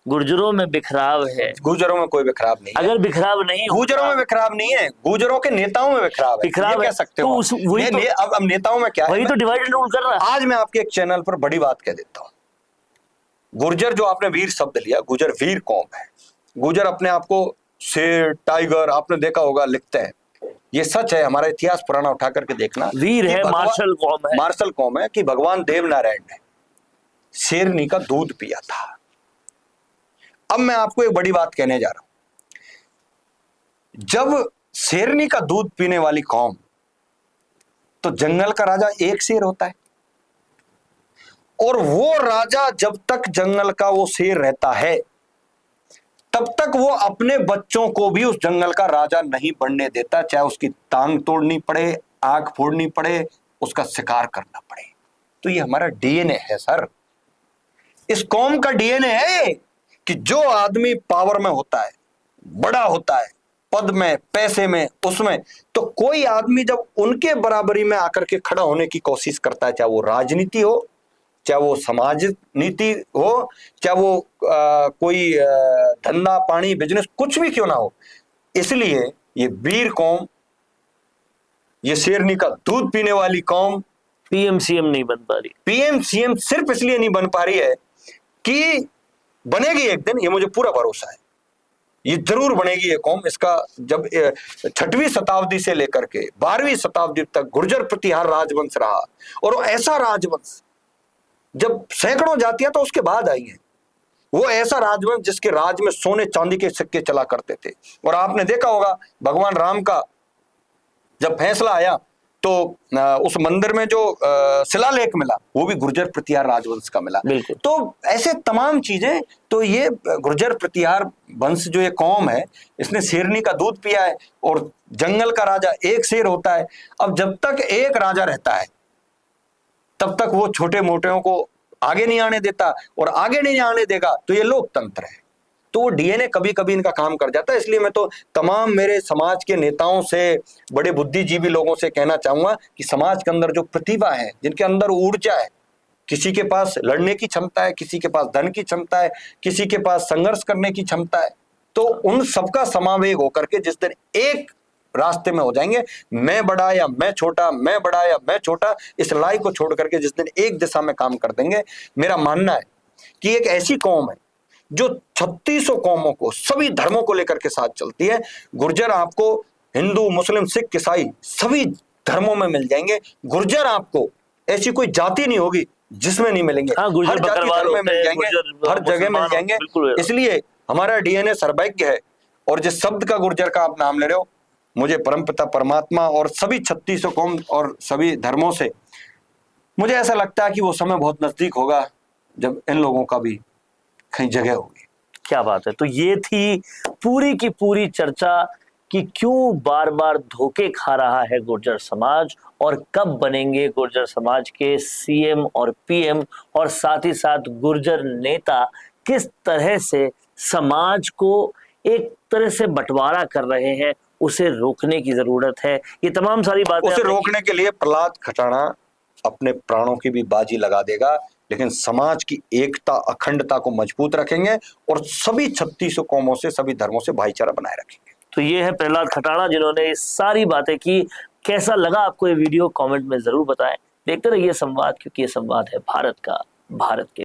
गुर्जरों में बिखराव है। गुर्जरों में कोई बिखराव नहीं है। अगर बिखराव नहीं, गुर्जरों में बिखराव नहीं है, गुर्जरों के नेताओं में बिखराव है, ये कह सकते हो। अब नेताओं में क्या है, वही तो डिवाइड एंड रूल कर रहा है। आज मैं आपके एक चैनल पर बड़ी बात कह देता हूं। गुर्जर, जो आपने वीर शब्द लिया, गुर्जर वीर कौम है। गुर्जर अपने आप को शेर, टाइगर, आपने देखा होगा, लिखते हैं। ये सच है, हमारा इतिहास पुराना उठा करके देखना। वीर है, मार्शल कौम है। मार्शल कौम है कि भगवान देवनारायण ने शेरनी का दूध पिया था। अब मैं आपको एक बड़ी बात कहने जा रहा हूं। जब शेरनी का दूध पीने वाली कौम, तो जंगल का राजा एक शेर होता है, और वो राजा जब तक जंगल का वो शेर रहता है, तब तक वो अपने बच्चों को भी उस जंगल का राजा नहीं बनने देता, चाहे उसकी टांग तोड़नी पड़े, आंख फोड़नी पड़े, उसका शिकार करना पड़े। तो ये हमारा डीएनए है सर। इस कौम का डीएनए है कि जो आदमी पावर में होता है, बड़ा होता है, पद में, पैसे में, उसमें, तो कोई आदमी जब उनके बराबरी में आकर के खड़ा होने की कोशिश करता है, चाहे वो राजनीति हो, चाहे वो समाज नीति हो, चाहे वो कोई धंधा पानी बिजनेस कुछ भी क्यों ना हो, इसलिए ये वीर कौम, ये शेरनी का दूध पीने वाली कौम पीएम सीएम नहीं बन पा रही। पीएम सीएम सिर्फ इसलिए नहीं बन पा रही है कि बनेगी एक दिन, ये मुझे पूरा भरोसा है, ये जरूर बनेगी ये कौम। इसका जब 6वीं शताब्दी से लेकर के 12वीं शताब्दी तक गुर्जर प्रतिहार राजवंश रहा, और ऐसा राजवंश जब सैकड़ों जातियां तो उसके बाद आई हैं, वो ऐसा राजवंश जिसके राज में सोने चांदी के सिक्के चला करते थे। और आपने देखा होगा भगवान राम का जब फैसला आया, तो उस मंदिर में जो शिलालेख मिला, वो भी गुर्जर प्रतिहार राजवंश का मिला। तो ऐसे तमाम चीजें, तो ये गुर्जर प्रतिहार वंश जो ये कौम है, इसने शेरनी का दूध पिया है, और जंगल का राजा एक शेर होता है। अब जब तक एक राजा रहता है, तब तक वो छोटे मोटेों को आगे नहीं आने देता, और आगे नहीं आने देगा तो ये लोकतंत्र है। तो वो डीएनए कभी कभी इनका काम कर जाता है। इसलिए मैं तो तमाम मेरे समाज के नेताओं से, बड़े बुद्धिजीवी लोगों से कहना चाहूंगा कि समाज के अंदर जो प्रतिभा है, जिनके अंदर ऊर्जा है, किसी के पास लड़ने की क्षमता है, किसी के पास धन की क्षमता है, किसी के पास संघर्ष करने की क्षमता है, तो उन सबका समावेग होकर के जिस दिन एक रास्ते में हो जाएंगे, मैं बड़ा या मैं छोटा, मैं बड़ा या मैं छोटा, इस लड़ाई को छोड़ करके जिस दिन एक दिशा में काम कर देंगे, मेरा मानना है कि एक ऐसी कौम है जो 3600 कौमों को, सभी धर्मों को लेकर के साथ चलती है। गुर्जर आपको हिंदू, मुस्लिम, सिख, ईसाई सभी धर्मों में मिल जाएंगे। गुर्जर आपको ऐसी कोई जाति नहीं होगी जिसमें नहीं मिलेंगे। हर जाति धर्म में मिल जाएंगे, हर जगह मिल जाएंगे। इसलिए हमारा डीएनए सर्वज्ञ है। और जिस शब्द का गुर्जर का आप नाम ले रहे हो, मुझे परमपिता परमात्मा और सभी 3600 कौम और सभी धर्मों से मुझे ऐसा लगता है कि वो समय बहुत नजदीक होगा जब इन लोगों का भी कहीं जगह होगी। क्या बात है। तो ये थी पूरी की पूरी चर्चा कि क्यों बार बार धोखे खा रहा है गुर्जर समाज, और कब बनेंगे गुर्जर समाज के सीएम और पीएम, और साथ ही साथ गुर्जर नेता किस तरह से समाज को एक तरह से बंटवारा कर रहे हैं, उसे रोकने की जरूरत है। ये तमाम सारी बातें उसे रोकने के लिए प्रहलाद खटाना अपने प्राणों की भी बाजी लगा देगा, लेकिन समाज की एकता, अखंडता को मजबूत रखेंगे और सभी 3600 कौमों से, सभी धर्मों से भाईचारा बनाए रखेंगे। तो ये है प्रहलाद खटाना, जिन्होंने ये सारी बातें की। कैसा लगा आपको ये वीडियो, कमेंट में जरूर बताएं। देखते रहिए संवाद, क्योंकि ये संवाद है भारत का, भारत के